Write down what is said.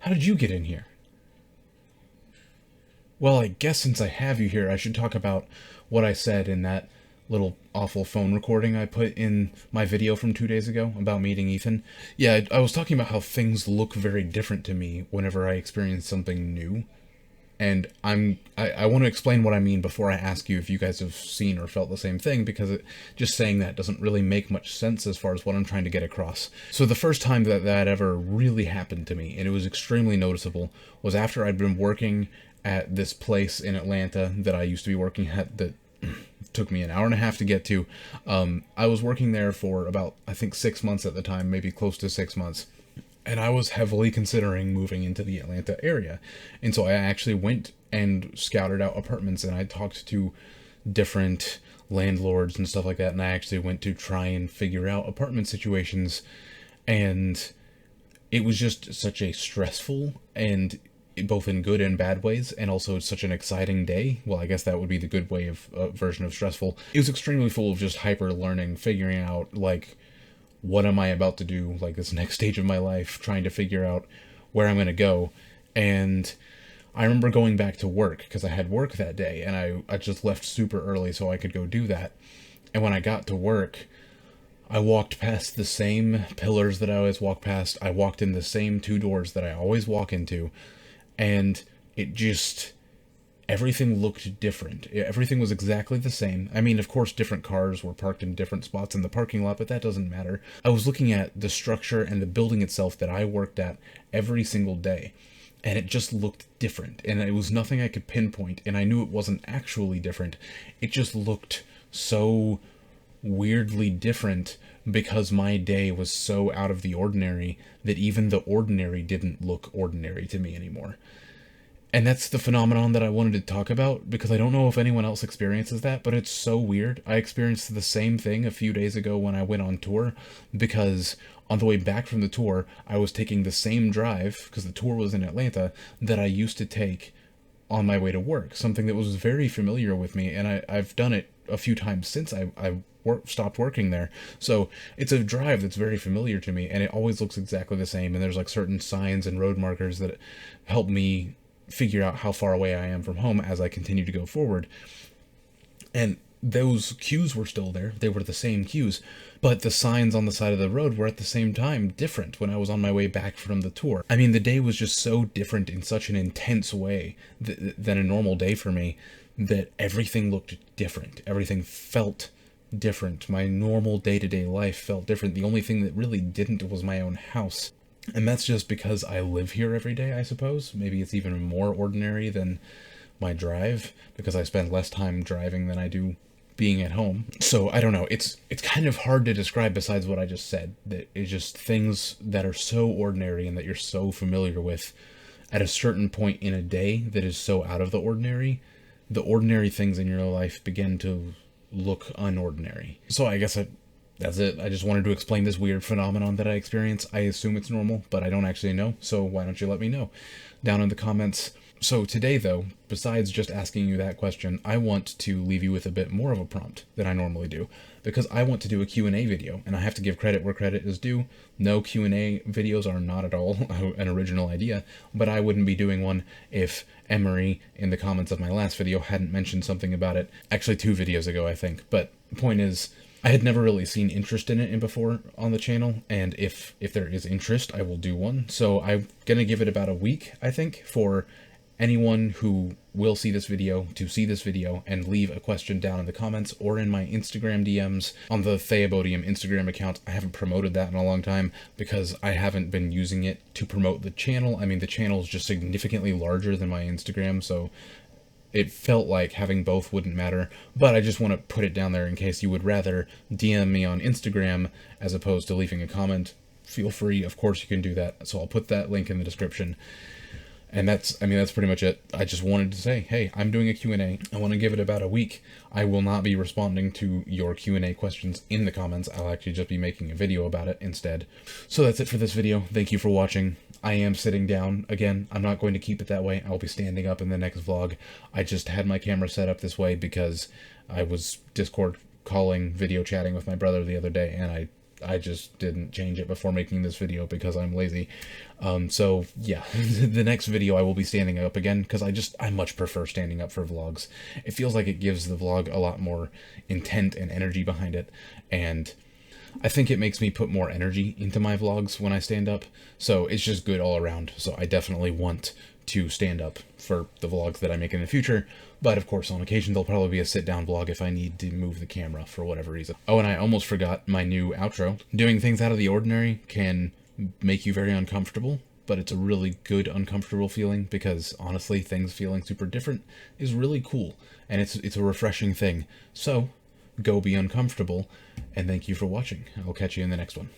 How did you get in here? Well, I guess since I have you here, I should talk about what I said in that little awful phone recording I put in my video from 2 days ago about meeting Ethan. Yeah, I was talking about how things look very different to me whenever I experience something new. And I want to explain what I mean before I ask you if you guys have seen or felt the same thing, because just saying that doesn't really make much sense as far as what I'm trying to get across. So the first time that ever really happened to me, and it was extremely noticeable, was after I'd been working at this place in Atlanta that I used to be working at that took me an hour and a half to get to. I was working there for about, I think, 6 months at the time, maybe close to 6 months, and I was heavily considering moving into the Atlanta area. And so I actually went and scouted out apartments, and I talked to different landlords and stuff like that, and I actually went to try and figure out apartment situations. And it was just such a stressful, and both in good and bad ways, and also such an exciting day. Well, I guess that would be the good way of version of stressful. It was extremely full of just hyper learning, figuring out, like, what am I about to do, like this next stage of my life, trying to figure out where I'm going to go. And I remember going back to work because I had work that day, and I just left super early so I could go do that. And when I got to work, I walked past the same pillars that I always walk past. I walked in the same two doors that I always walk into, and it just, everything looked different. Everything was exactly the same. I mean, of course, different cars were parked in different spots in the parking lot, but that doesn't matter. I was looking at the structure and the building itself that I worked at every single day, and it just looked different. And it was nothing I could pinpoint, and I knew it wasn't actually different. It just looked so weirdly different because my day was so out of the ordinary that even the ordinary didn't look ordinary to me anymore. And that's the phenomenon that I wanted to talk about, because I don't know if anyone else experiences that, but it's so weird. I experienced the same thing a few days ago when I went on tour, because on the way back from the tour, I was taking the same drive, because the tour was in Atlanta, that I used to take on my way to work, something that was very familiar with me, and I've done it a few times since I stopped working there. So it's a drive that's very familiar to me, and it always looks exactly the same, and there's like certain signs and road markers that help me figure out how far away I am from home as I continue to go forward. And those cues were still there. They were the same cues, but the signs on the side of the road were at the same time different when I was on my way back from the tour. I mean, the day was just so different in such an intense way than a normal day for me, that everything looked different. Everything felt different. My normal day-to-day life felt different. The only thing that really didn't was my own house. And that's just because I live here every day, I suppose. Maybe it's even more ordinary than my drive, because I spend less time driving than I do being at home. So I don't know. It's kind of hard to describe besides what I just said. That it's just things that are so ordinary and that you're so familiar with at a certain point in a day that is so out of the ordinary things in your life begin to look unordinary. So I guess that's it. I just wanted to explain this weird phenomenon that I experience. I assume it's normal, but I don't actually know, so why don't you let me know down in the comments. So today, though, besides just asking you that question, I want to leave you with a bit more of a prompt than I normally do, because I want to do a Q&A video, and I have to give credit where credit is due. No, Q&A videos are not at all an original idea, but I wouldn't be doing one if Emery, in the comments of my last video, hadn't mentioned something about it. Actually, 2 videos ago, I think. But the point is, I had never really seen interest in it before on the channel, and if there is interest, I will do one. So I'm gonna give it about a week, I think, for anyone who will see this video to see this video and leave a question down in the comments or in my Instagram DMs on the Theobodium Instagram account. I haven't promoted that in a long time because I haven't been using it to promote the channel. I mean, the channel is just significantly larger than my Instagram, so it felt like having both wouldn't matter, but I just want to put it down there in case you would rather DM me on Instagram as opposed to leaving a comment. Feel free, of course you can do that, so I'll put that link in the description. And that's pretty much it. I just wanted to say, hey, I'm doing a Q&A. I want to give it about a week. I will not be responding to your Q&A questions in the comments. I'll actually just be making a video about it instead. So that's it for this video. Thank you for watching. I am sitting down. Again, I'm not going to keep it that way. I'll be standing up in the next vlog. I just had my camera set up this way because I was Discord calling, video chatting with my brother the other day, and I I just didn't change it before making this video because I'm lazy. So yeah, the next video I will be standing up again because I much prefer standing up for vlogs. It feels like it gives the vlog a lot more intent and energy behind it, and I think it makes me put more energy into my vlogs when I stand up, so it's just good all around. So I definitely want to stand up for the vlogs that I make in the future, but of course on occasion there'll probably be a sit-down vlog if I need to move the camera for whatever reason. Oh, and I almost forgot my new outro. Doing things out of the ordinary can make you very uncomfortable, but it's a really good uncomfortable feeling because honestly, things feeling super different is really cool, and it's a refreshing thing. So go be uncomfortable, and thank you for watching. I'll catch you in the next one.